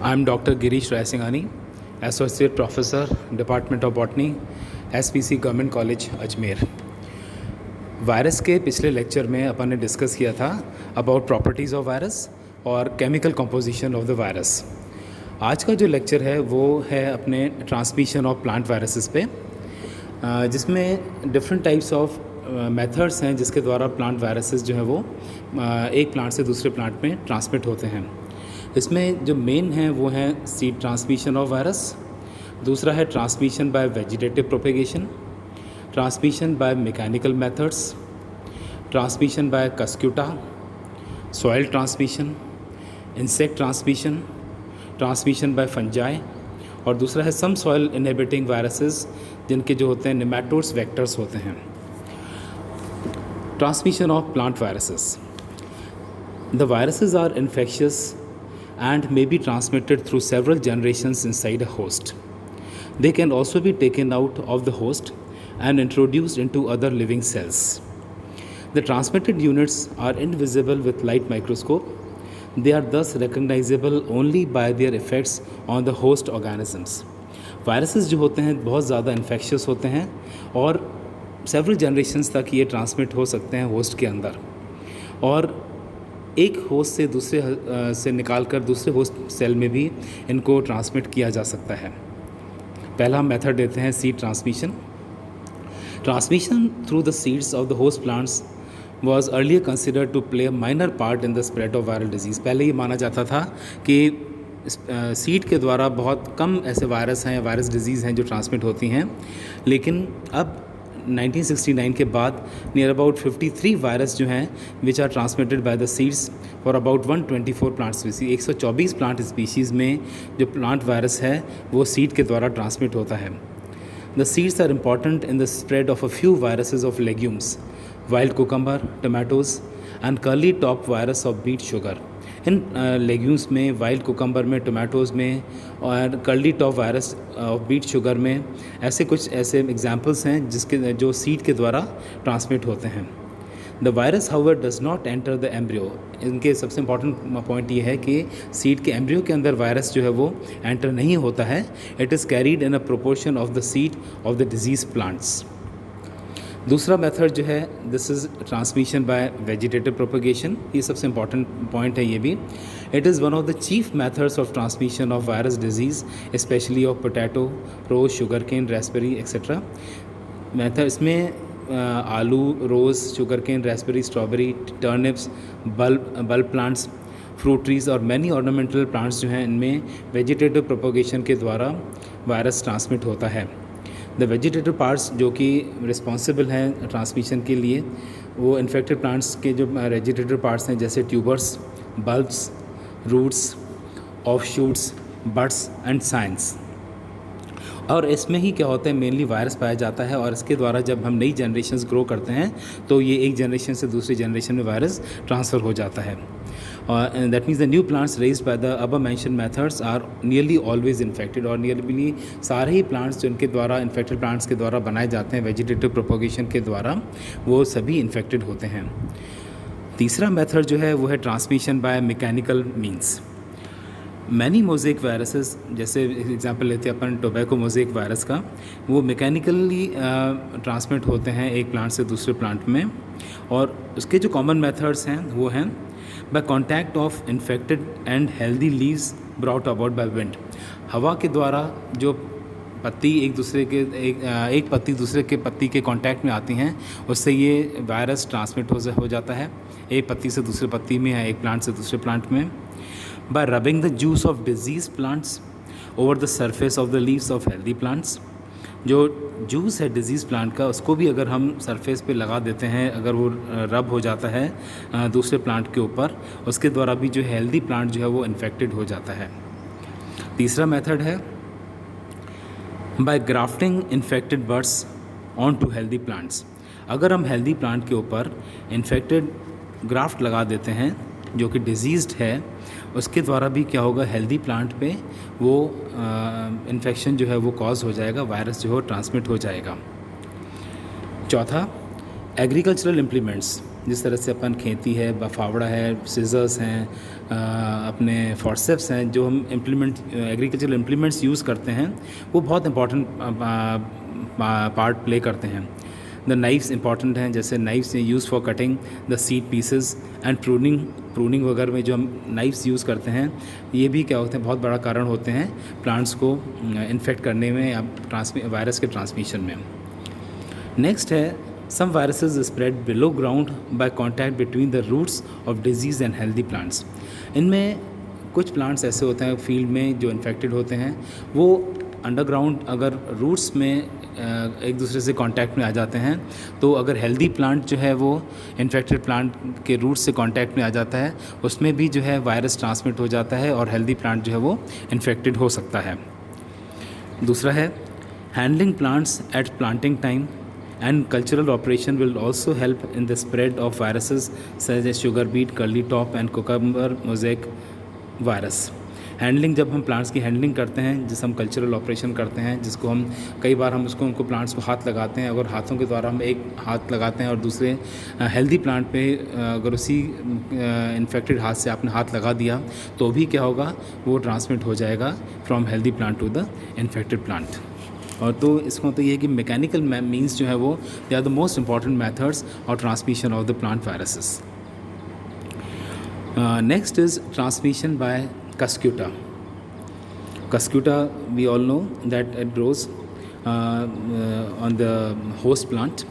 I am Dr. Girish Raisinghani, Associate Professor, Department of Botany, SPC government college Ajmer. Virus के पिछले lecture में अपन ने discuss किया था अबाउट प्रॉपर्टीज़ ऑफ वायरस और chemical composition of the virus. आज का जो लेक्चर है वो है अपने ट्रांसमिशन ऑफ प्लांट वायरसेस पे, जिसमें डिफरेंट टाइप्स ऑफ मेथड्स हैं जिसके द्वारा प्लांट वायरसेस जो है वो एक प्लांट से दूसरे प्लांट में ट्रांसमिट होते हैं। इसमें जो मेन है वो है सीड ट्रांसमिशन ऑफ वायरस, दूसरा है transmission by vegetative propagation, transmission by mechanical methods, transmission by cuscuta, soil transmission, insect transmission, transmission by fungi, और दूसरा है सम सॉइल इनहिबिटिंग वायरसेस जिनके जो होते हैं नेमाटोड्स वेक्टर्स होते हैं। Transmission of plant viruses. The viruses are infectious and may be transmitted through several generations inside a host. They can also be taken out of the host and introduced into other living cells. The transmitted units are invisible with light microscope. They are thus recognizable only by their effects on the host organisms. Viruses जो होते हैं बहुत ज़्यादा infectious होते हैं और several generations तक ये transmit हो सकते हैं host के अंदर, और एक होस्ट से दूसरे से निकाल कर दूसरे होस्ट सेल में भी इनको ट्रांसमिट किया जा सकता है। पहला हम मेथड देते हैं seed transmission. Transmission through the seeds of the host plants was earlier considered to play a minor part in the spread of viral disease. पहले ये माना जाता था कि सीड के द्वारा बहुत कम ऐसे वायरस हैं, वायरस डिजीज़ हैं जो ट्रांसमिट होती हैं, लेकिन अब 1969 के बाद नियर अबाउट 53 वायरस जो हैं which are transmitted by the seeds for about 124 plant species. 124 plant species में जो प्लांट वायरस है वो सीड के द्वारा ट्रांसमिट होता है। The seeds are important in the spread of a few viruses of legumes, wild cucumber, tomatoes and curly top virus of beet sugar. इन legumes में, वाइल्ड कुकम्बर में, टमाटोज़ में और curly top virus of beet sugar में ऐसे कुछ ऐसे examples हैं जिसके जो सीड के द्वारा ट्रांसमिट होते हैं। The virus however does not enter the embryo. इनके सबसे इंपॉर्टेंट पॉइंट ये है कि सीड के एम्ब्रियो के अंदर वायरस जो है वो एंटर नहीं होता है। It is carried in a proportion of the seed of the disease plants. दूसरा मेथड जो है this is transmission by vegetative propagation. ये सबसे इंपॉर्टेंट पॉइंट है ये भी। It is one of the chief methods of transmission of virus disease specially of potato, rose, sugar cane, raspberry etcetera. Method इसमें आलू, rose, sugar cane, raspberry, strawberry, turnips, bulb plants, fruit trees और many ornamental plants जो हैं इनमें vegetative propagation के द्वारा virus transmit होता है। द वेजिटेटिव पार्ट्स जो कि रिस्पॉन्सिबल हैं ट्रांसमिशन के लिए वो इन्फेक्टेड प्लांट्स के जो वेजिटेटिव पार्ट्स हैं जैसे tubers, bulbs, roots, offshoots, buds and scions. और इसमें ही क्या होता है, मेनली वायरस पाया जाता है, और इसके द्वारा जब हम नई जनरेशन्स ग्रो करते हैं तो ये एक जनरेशन से दूसरी जनरेशन में वायरस ट्रांसफ़र हो जाता है। and that means the new plants raised by the above mentioned methods are nearly always infected, और nearly सारे ही plants जो इनके द्वारा infected plants के द्वारा बनाए जाते हैं vegetative propagation के द्वारा वो सभी infected होते हैं। तीसरा मेथड जो है वो है transmission by mechanical means. Many mosaic viruses, जैसे एग्जांपल लेते हैं अपन टोबैको मोज़ेक वायरस का, वो मैकेनिकली ट्रांसमिट होते हैं एक प्लांट से दूसरे प्लांट में, और उसके जो कॉमन मेथड्स हैं वो हैं by contact of infected and healthy leaves brought about by wind. हवा के द्वारा जो पत्ती एक दूसरे के एक पत्ती दूसरे के पत्ती के कांटेक्ट में आती हैं उससे ये वायरस ट्रांसमिट हो जाता है एक पत्ती से दूसरे पत्ती में या एक प्लांट से दूसरे प्लांट में। Bye rubbing the juice of disease plants over the surface of the leaves of healthy plants. जो जूस है डिजीज़ प्लांट का उसको भी अगर हम सरफेस पे लगा देते हैं, अगर वो रब हो जाता है दूसरे प्लांट के ऊपर, उसके द्वारा भी जो हेल्दी प्लांट जो है वो इन्फेक्टेड हो जाता है। तीसरा मेथड है by grafting infected birds on to healthy plants. अगर हम हेल्दी प्लांट के ऊपर इन्फेक्टेड ग्राफ्ट लगा देते हैं जो कि डिजीज़्ड है, उसके द्वारा भी क्या होगा, हेल्दी प्लांट पे वो इन्फेक्शन जो है वो कॉज हो जाएगा, वायरस जो है ट्रांसमिट हो जाएगा। चौथा, एग्रीकल्चरल इम्प्लीमेंट्स जिस तरह से अपन खेती है, फावड़ा है, सीजर्स हैं, अपने फॉर्सेप्स हैं, जो हम एग्रीकल्चरल इम्प्लीमेंट्स यूज़ करते हैं, वो बहुत इंपॉर्टेंट पार्ट प्ले करते हैं। द नाइफ्स इंपॉर्टेंट हैं, जैसे knifes use for cutting the seed pieces and pruning वगैरह में जो हम नाइफ्स यूज़ करते हैं, ये भी क्या होते हैं, बहुत बड़ा कारण होते हैं प्लांट्स को इन्फेक्ट करने में या वायरस के ट्रांसमिशन में। नेक्स्ट है some viruses spread below ground by contact between the roots of disease and healthy plants. इनमें कुछ प्लांट्स ऐसे होते हैं फील्ड में जो इन्फेक्टेड होते हैं, वो अंडरग्राउंड अगर रूट्स में एक दूसरे से कांटेक्ट में आ जाते हैं, तो अगर हेल्दी प्लांट जो है वो इन्फेक्टेड प्लांट के रूट्स से कांटेक्ट में आ जाता है, उसमें भी जो है वायरस ट्रांसमिट हो जाता है और हेल्दी प्लांट जो है वो इन्फेक्टेड हो सकता है। दूसरा है handling plants eight planting time and cultural operation will also help in the spread of viruses such as sugar beet, curly top and cucumber mosaic virus। Handling, जब हम प्लांट्स की हैंडलिंग करते हैं, जिसे हम कल्चरल ऑपरेशन करते हैं, जिसको हम कई बार हम उनको प्लांट्स को हाथ लगाते हैं, अगर हाथों के द्वारा हम एक हाथ लगाते हैं और दूसरे हेल्दी प्लांट पे अगर उसी इन्फेक्टेड हाथ से आपने हाथ लगा दिया, तो भी क्या होगा, वो ट्रांसमिट हो जाएगा from healthy plant to the infected plant. और तो इसका मतलब ये है कि मैकेनिकल मीन्स जो है वो they are the most important methods और transmission of the plant viruses. Next is transmission by cuscuta. Cuscuta we all know that it grows on the host plant,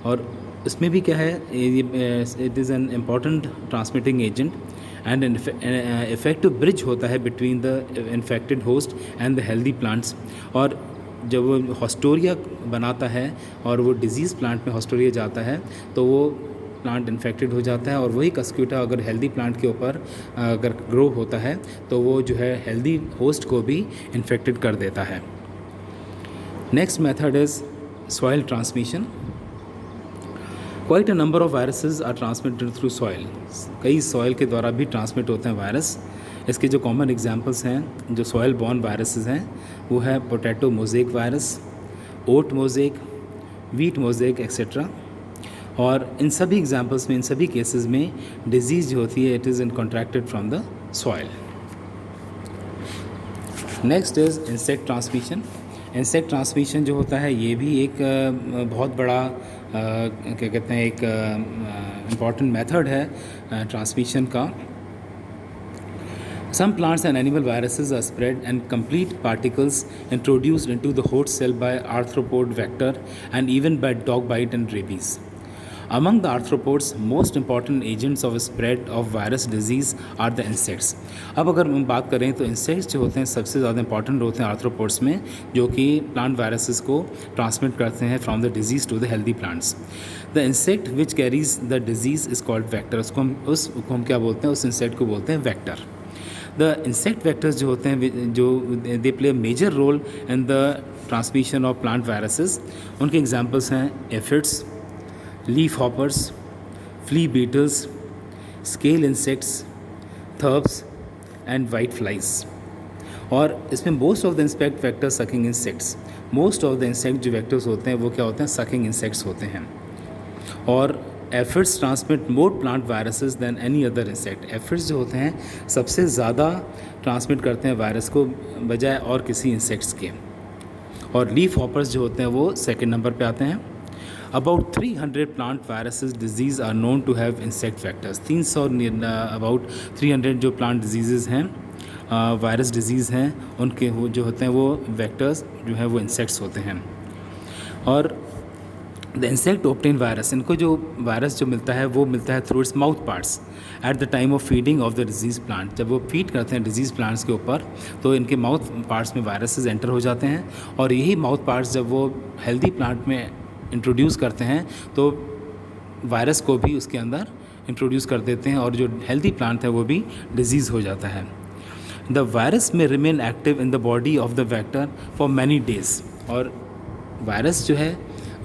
और इसमें भी क्या है, it is an important transmitting agent and effective bridge होता है between the infected host and the healthy plants. और जब वो हॉस्टोरिया बनाता है और वो डिजीज़ प्लांट में हॉस्टोरिया जाता है, तो वो प्लांट इन्फेक्टेड हो जाता है, और वही कस्क्यूटा अगर हेल्दी प्लांट के ऊपर अगर ग्रो होता है, तो वो जो है हेल्दी होस्ट को भी इन्फेक्टेड कर देता है। Next method is soil transmission. Quite a number of viruses are transmitted through soil. कई सॉइल के द्वारा भी ट्रांसमिट होते हैं वायरस। इसके जो कॉमन एग्जांपल्स हैं जो सॉइल बॉर्न वायरसेस हैं, वो है पोटैटो मोज़ेक वायरस, ओट मोज़ेक, वीट मोज़ेक एक्सेट्रा। और इन सभी एग्जांपल्स में, इन सभी केसेस में डिजीज़ जो होती है, it is in contracted from the soil. Next is insect transmission. Insect transmission जो होता है, ये भी एक बहुत बड़ा क्या कहते हैं, एक इम्पॉर्टेंट मेथड है ट्रांसमिशन का। Some plants and animal viruses are spread and complete particles introduced into the host cell by arthropod vector and even by dog bite and rabies. Among the arthropods, most important agents of spread of virus disease are the insects. अब अगर हम बात करें तो insects जो होते हैं सबसे ज़्यादा इंपॉर्टेंट होते हैं आर्थ्रोपोड्स में, जो कि प्लांट वायरसेस को ट्रांसमिट करते हैं from the disease to the healthy plants. The insect which carries the disease is called vector. उसको हम क्या बोलते हैं, उस इंसेक्ट को बोलते हैं वैक्टर। द इंसेक्ट वैक्टर्स जो होते हैं, जो they play major role in the transmission of plant viruses. उनके एग्जांपल्स हैं aphids, leaf hoppers, flea beetles, scale insects, thrips and white flies. और इसमें most of the insect vectors sucking insects, most of the insect जो vectors होते हैं वो क्या होते हैं, सकिंग इंसेक्ट्स होते हैं। और एफिड्स ट्रांसमिट मोर plant viruses than any other insect. Aphids जो होते हैं सबसे ज़्यादा ट्रांसमिट करते हैं वायरस को बजाय और किसी इंसेक्ट्स के। और लीफ हॉपर्स जो होते हैं वो सेकंड नंबर पे आते हैं। About 300 plant viruses disease are known to have insect vectors. 300 about 300 जो प्लांट डिजीज़ हैं, वायरस डिजीज़ हैं, उनके वो जो होते हैं वो वैक्टर्स जो है वो इंसेक्ट्स होते हैं। और द इंसेक्ट ऑब्टेन वायरस, इनको जो वायरस जो मिलता है वो मिलता है through its mouth parts at the time of feeding of the disease plant. जब वो फीड करते हैं डिजीज़ प्लांट्स के ऊपर, तो इनके माउथ पार्ट्स में वायरसेस एंटर हो जाते हैं, और यही माउथ पार्ट्स जब वो हेल्दी प्लांट में इंट्रोड्यूस करते हैं, तो वायरस को भी उसके अंदर इंट्रोड्यूस कर देते हैं, और जो हेल्दी प्लांट है वो भी डिजीज़ हो जाता है। द वायरस में remain active in the body of the vector for many days. और वायरस जो है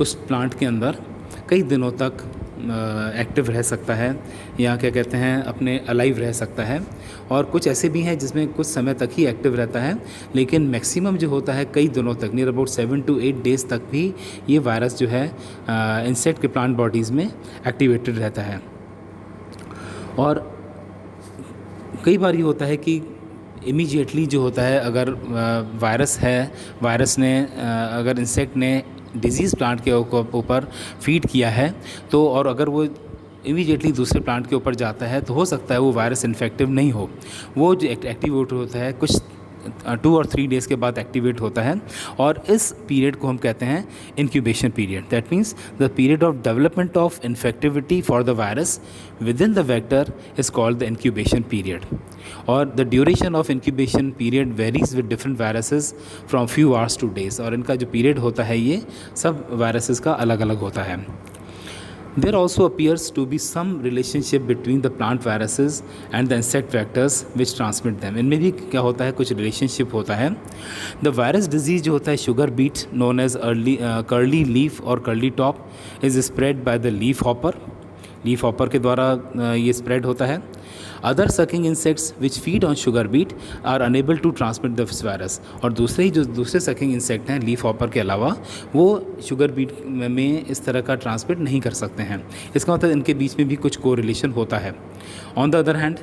उस प्लांट के अंदर कई दिनों तक एक्टिव रह सकता है, या क्या कहते हैं अपने अलाइव रह सकता है। और कुछ ऐसे भी हैं जिसमें कुछ समय तक ही एक्टिव रहता है, लेकिन मैक्सिमम जो होता है कई दिनों तक, नियर अबाउट 7 to 8 डेज़ तक भी ये वायरस जो है इंसेक्ट के प्लांट बॉडीज़ में एक्टिवेटेड रहता है। और कई बार ये होता है कि इमीडिएटली जो होता है, अगर वायरस ने अगर इंसेक्ट ने डिजीज़ प्लांट के ऊपर फीड किया है, तो और अगर वो इमीडिएटली दूसरे प्लांट के ऊपर जाता है, तो हो सकता है वो वायरस इन्फेक्टिव नहीं हो। वो जो एक्टिवेट होता है कुछ 2 और 3 डेज़ के बाद एक्टिवेट होता है, और इस पीरियड को हम कहते हैं incubation period. That means the period of development of infectivity for the virus within the vector is called the incubation period. और the duration of incubation period varies with different viruses from few hours to days. और इनका जो period होता है ये सब viruses का अलग अलग होता है। There also appears to be some relationship between the plant viruses and the insect vectors which transmit them. इनमें भी क्या होता है, कुछ relationship होता है। The virus disease जो होता है sugar beet known as curly leaf और curly top is spread by the leaf hopper. Leaf hopper के द्वारा ये स्प्रेड होता है। Other sucking insects which feed on sugar beet are unable to transmit this virus. और दूसरे sucking insect हैं leaf hopper के अलावा, वो शुगर बीट में इस तरह का ट्रांसमिट नहीं कर सकते हैं। इसका मतलब इनके बीच में भी कुछ कोरिलेशन होता है। On the other hand,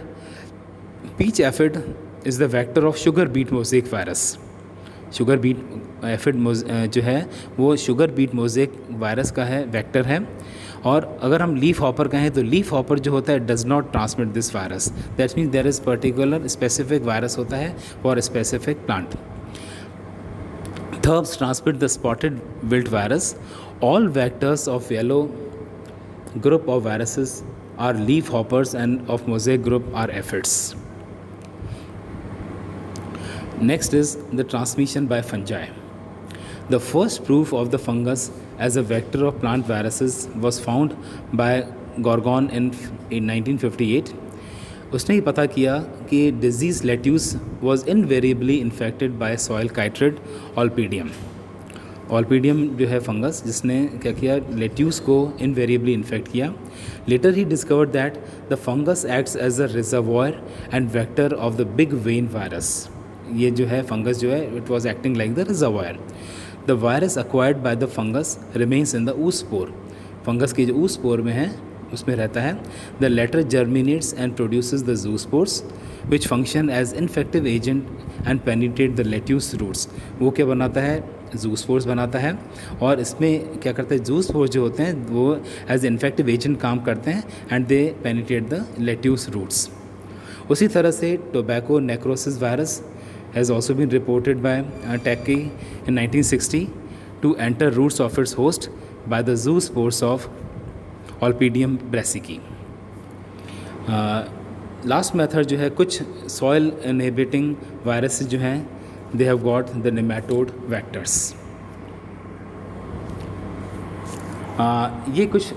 peach aphid is the vector of sugar beet mosaic virus. Sugar beet aphid जो है वो शुगर बीट मोज़ेक वायरस का है, वेक्टर है। और अगर हम लीफ हॉपर कहें तो लीफ हॉपर जो होता है does not transmit this virus. That means there is particular specific virus होता है for specific plant. Thrips transmit the spotted wilt virus. All vectors of yellow group of viruses are leaf hoppers and of mosaic group are aphids. Next is the transmission by fungi. The first proof of the fungus as a vector of plant viruses was found by Gorgon in 1958. उसने ही पता किया कि disease lettuce was invariably infected by soil chytrid Olpidium. Olpidium जो है fungus जिसने क्या किया, lettuce को इनवेरिएबली इन्फेक्ट किया। लेटर ही discovered that the fungus acts as a reservoir and vector of the big vein virus. ये जो है फंगस जो है, it was acting like the reservoir. The virus acquired by the fungus remains in the oospore। Fungus के जो oospore में है उसमें रहता है। The later germinates and produces the zoospores which function as infective agent and penetrate the lettuce roots. वो क्या बनाता है, zoospores बनाता है, और इसमें क्या करते हैं, zoospores जो होते हैं वो एज इन्फेक्टिव एजेंट काम करते हैं and they penetrate the lettuce roots. उसी तरह से tobacco necrosis virus has also been reported by Takei in 1960 to enter roots of its host by the zoospores of Olpidium brassicae. Last method जो है, कुछ soil inhibiting viruses जो हैं, they have got the nematode vectors. ये कुछ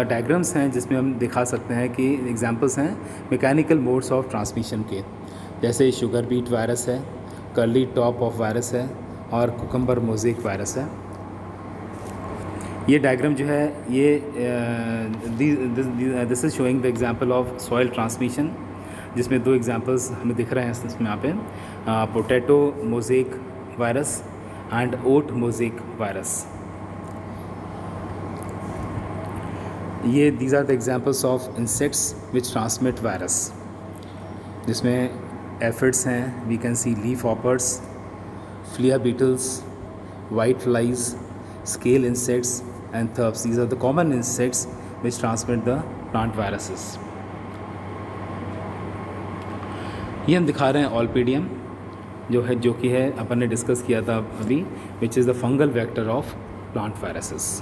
diagrams हैं जिसमें हम दिखा सकते हैं कि एग्जांपल्स हैं मैकेनिकल मोड्स ऑफ ट्रांसमिशन के, जैसे शुगर बीट वायरस है, कर्ली टॉप ऑफ वायरस है और कुकम्बर मोज़ेक वायरस है। ये डायग्राम जो है ये this is showing the example of soil transmission, जिसमें 2 एग्जांपल्स हमें दिख रहे हैं इसमें यहाँ पे, potato mosaic virus and oat mosaic virus. ये these are the examples of insects which transmit virus, जिसमें एफिड्स हैं, we can see leaf hoppers, flea beetles, white flies, scale insects and thrips. These are the common insects which transmit the plant viruses. ये हम दिखा रहे हैं ऑल्पीडियम जो कि है अपन ने डिस्कस किया था अभी, which is the fungal vector of plant viruses.